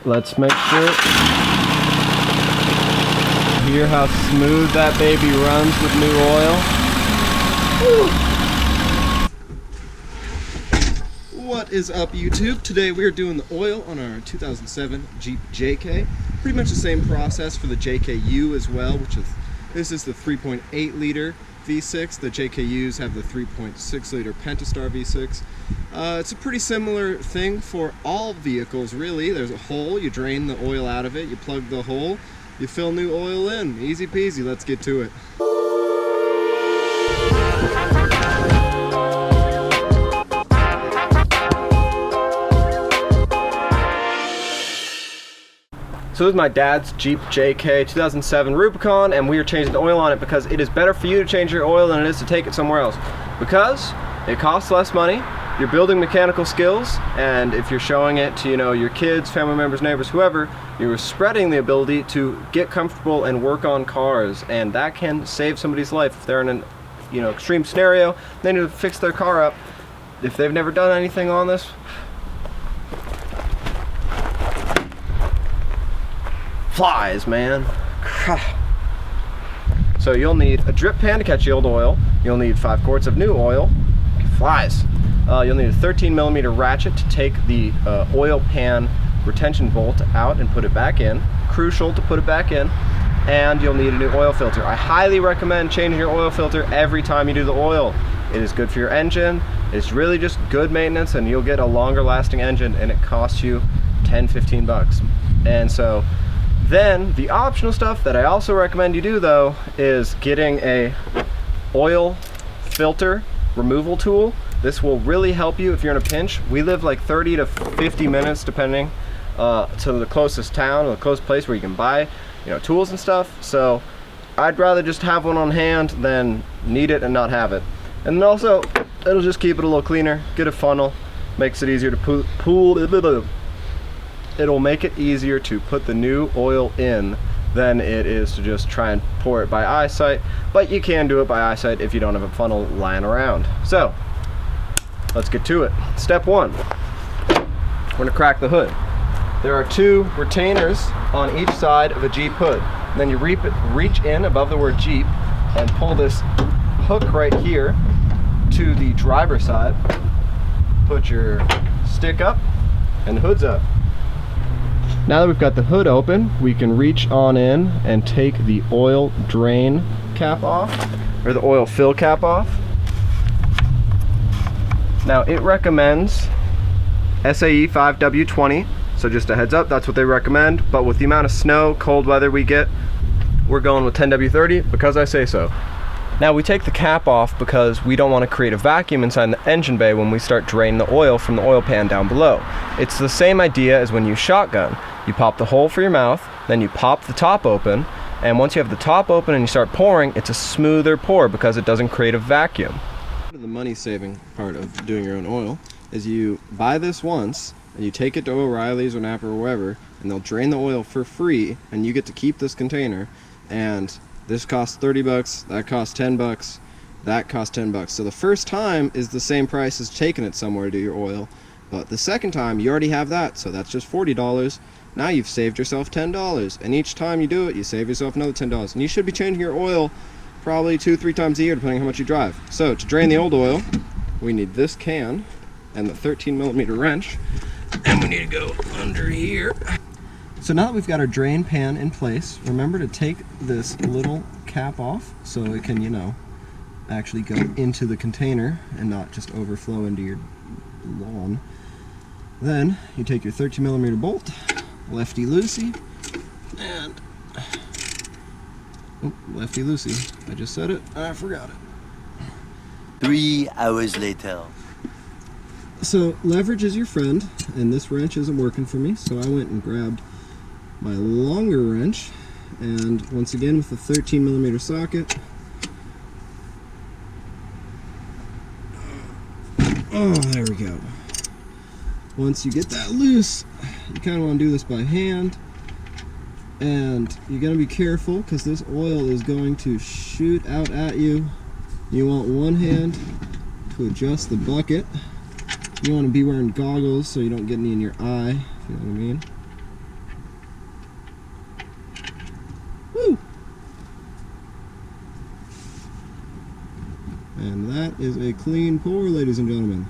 Let's make sure. Hear how smooth that baby runs with new oil. Woo. What is up, YouTube? Today we are doing the oil on our 2007 Jeep JK. Pretty much the same process for the JKU as well, this is the 3.8 liter V6. The JKUs have the 3.6 liter Pentastar V6. It's a pretty similar thing for all vehicles, really. There's a hole, you drain the oil out of it, you plug the hole, you fill new oil in. Easy peasy, let's get to it. So this is my dad's Jeep JK 2007 Rubicon, and we are changing the oil on it because it is better for you to change your oil than it is to take it somewhere else. Because it costs less money, you're building mechanical skills, and if you're showing it to, your kids, family members, neighbors, whoever, you're spreading the ability to get comfortable and work on cars, and that can save somebody's life. If they're in an extreme scenario, they need to fix their car up. If they've never done anything on this, flies, man. So you'll need a drip pan to catch the old oil. You'll need 5 quarts of new oil. Flies. You'll need a 13mm ratchet to take the oil pan retention bolt out and put it back in. Crucial to put it back in. And you'll need a new oil filter. I highly recommend changing your oil filter every time you do the oil. It is good for your engine. It's really just good maintenance, and you'll get a longer lasting engine, and it costs you 10-15 bucks. And so then the optional stuff that I also recommend you do, though, is getting a oil filter removal tool. This will really help you if you're in a pinch. We live like 30 to 50 minutes depending to the closest town or the closest place where you can buy tools and stuff. So I'd rather just have one on hand than need it and not have it. And then also it'll just keep it a little cleaner, get a funnel, makes it easier to it'll make it easier to put the new oil in than it is to just try and pour it by eyesight, but you can do it by eyesight if you don't have a funnel lying around. So let's get to it. Step 1, we're gonna crack the hood. There are 2 retainers on each side of a Jeep hood. And then you reach in above the word Jeep and pull this hook right here to the driver's side. Put your stick up and the hood's up. Now that we've got the hood open, we can reach on in and take the oil drain cap off, or the oil fill cap off. Now it recommends SAE 5W20, so just a heads up, that's what they recommend, but with the amount of snow, cold weather we get, we're going with 10W30 because I say so. Now we take the cap off because we don't want to create a vacuum inside the engine bay when we start draining the oil from the oil pan down below. It's the same idea as when you shotgun. You pop the hole for your mouth, then you pop the top open, and once you have the top open and you start pouring, it's a smoother pour because it doesn't create a vacuum. The money saving part of doing your own oil is you buy this once and you take it to O'Reilly's or Napa or wherever, and they'll drain the oil for free, and you get to keep this container. And this costs 30 bucks, that costs 10 bucks, that costs 10 bucks. So the first time is the same price as taking it somewhere to do your oil, but the second time you already have that, so that's just $40. Now you've saved yourself $10, and each time you do it, you save yourself another $10. And you should be changing your oil probably 2-3 times a year, depending on how much you drive. So to drain the old oil, we need this can and the 13mm wrench, and we need to go under here. So now that we've got our drain pan in place, remember to take this little cap off so it can, actually go into the container and not just overflow into your lawn. Then you take your 13mm bolt, lefty-loosey, and lefty-loosey. I just said it and I forgot it. 3 hours later. So leverage is your friend, and this wrench isn't working for me, so I went and grabbed my longer wrench, and once again with the 13mm socket. Oh, there we go. Once you get that loose, you kind of want to do this by hand, and you got to be careful because this oil is going to shoot out at you. You want one hand to adjust the bucket. You want to be wearing goggles so you don't get any in your eye, if you know what I mean. And that is a clean pour, ladies and gentlemen.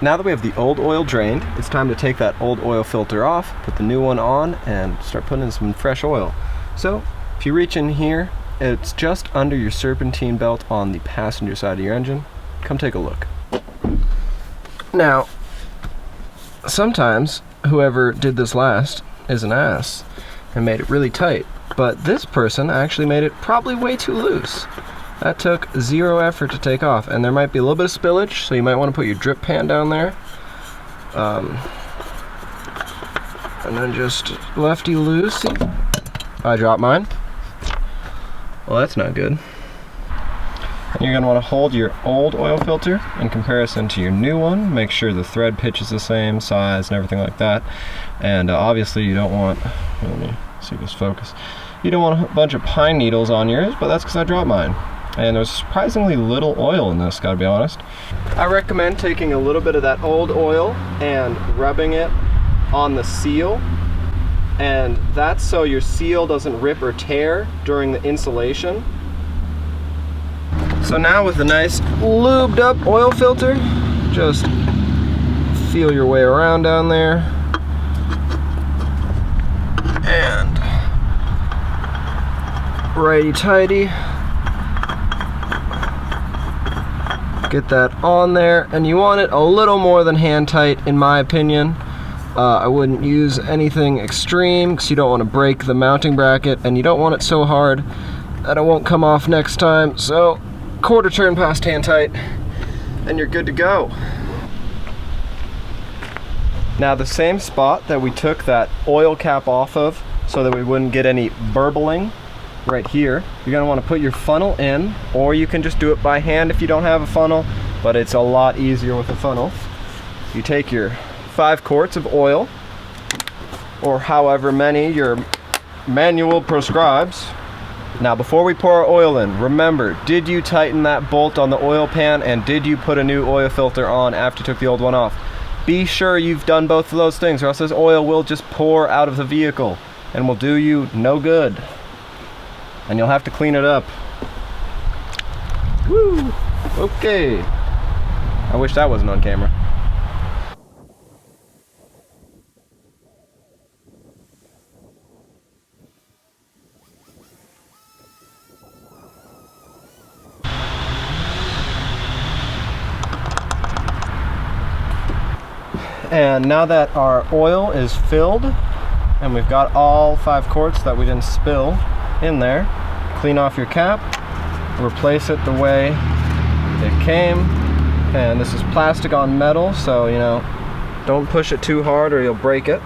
Now that we have the old oil drained, it's time to take that old oil filter off, put the new one on, and start putting in some fresh oil. So, if you reach in here, it's just under your serpentine belt on the passenger side of your engine. Come take a look. Now, sometimes whoever did this last is an ass and made it really tight, but this person actually made it probably way too loose. That took zero effort to take off, and there might be a little bit of spillage, so you might want to put your drip pan down there. And then just lefty loosey. I dropped mine. Well, that's not good. And you're going to want to hold your old oil filter in comparison to your new one. Make sure the thread pitch is the same size and everything like that. And obviously you don't want, let me see if this focus. You don't want a bunch of pine needles on yours, but that's because I dropped mine. And there's surprisingly little oil in this, gotta be honest. I recommend taking a little bit of that old oil and rubbing it on the seal. And that's so your seal doesn't rip or tear during the installation. So now with a nice lubed up oil filter, just feel your way around down there. And righty-tighty. Get that on there, and you want it a little more than hand tight in my opinion. I wouldn't use anything extreme because you don't want to break the mounting bracket, and you don't want it so hard that it won't come off next time. So quarter turn past hand tight and you're good to go. Now the same spot that we took that oil cap off of so that we wouldn't get any burbling, right here, you're going to want to put your funnel in, or you can just do it by hand if you don't have a funnel, but it's a lot easier with a funnel. You take your 5 quarts of oil, or however many your manual prescribes. Now before we pour our oil in, remember, did you tighten that bolt on the oil pan, and did you put a new oil filter on after you took the old one off? Be sure you've done both of those things, or else this oil will just pour out of the vehicle and will do you no good. And you'll have to clean it up. Woo! Okay. I wish that wasn't on camera. And now that our oil is filled, and we've got all 5 quarts that we didn't spill in there, clean off your cap, replace it the way it came. And this is plastic on metal, so you know, don't push it too hard or you'll break it.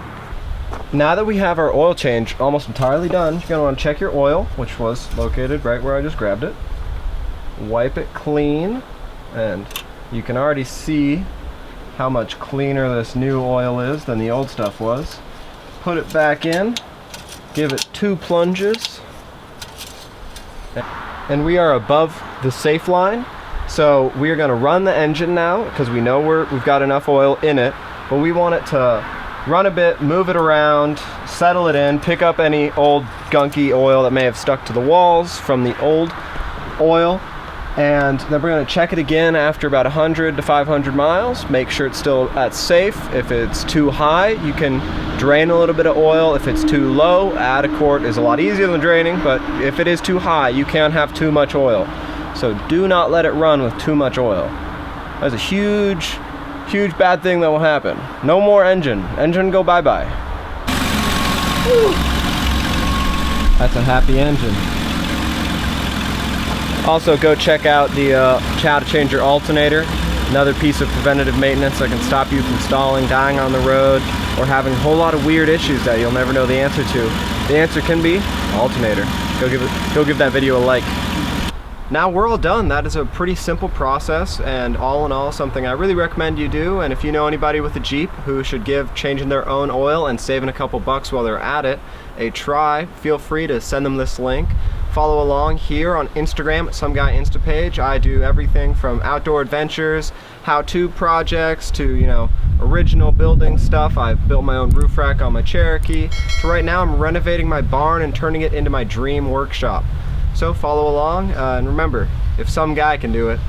Now that we have our oil change almost entirely done, you're gonna want to check your oil, which was located right where I just grabbed it. Wipe it clean, and you can already see how much cleaner this new oil is than the old stuff was. Put it back in, give it 2 plunges, and we are above the safe line. So we are going to run the engine now because we know we've got enough oil in it, but we want it to run a bit, move it around, settle it in, pick up any old gunky oil that may have stuck to the walls from the old oil, and then we're going to check it again after about 100 to 500 miles, make sure it's still at safe. If it's too high, you can drain a little bit of oil. If it's too low, add a quart is a lot easier than draining, but if it is too high, you can't have too much oil. So do not let it run with too much oil. That's a huge, huge bad thing that will happen. No more engine. Engine go bye-bye. That's a happy engine. Also, go check out the how to change your alternator. Another piece of preventative maintenance that can stop you from stalling, dying on the road, or having a whole lot of weird issues that you'll never know the answer to. The answer can be alternator. Go give that video a like. now we're all done. That is a pretty simple process, and all in all, something I really recommend you do. And if you know anybody with a Jeep who should give changing their own oil and saving a couple bucks while they're at it a try, feel free to send them this link. Follow along here on Instagram at Some Guy Insta page. I do everything from outdoor adventures, how-to projects, to, you know, original building stuff. I've built my own roof rack on my Cherokee, to right now I'm renovating my barn and turning it into my dream workshop. So follow along, and remember, if some guy can do it,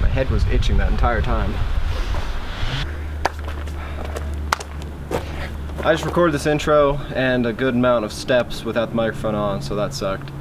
my head was itching that entire time. I just recorded this intro and a good amount of steps without the microphone on, so that sucked.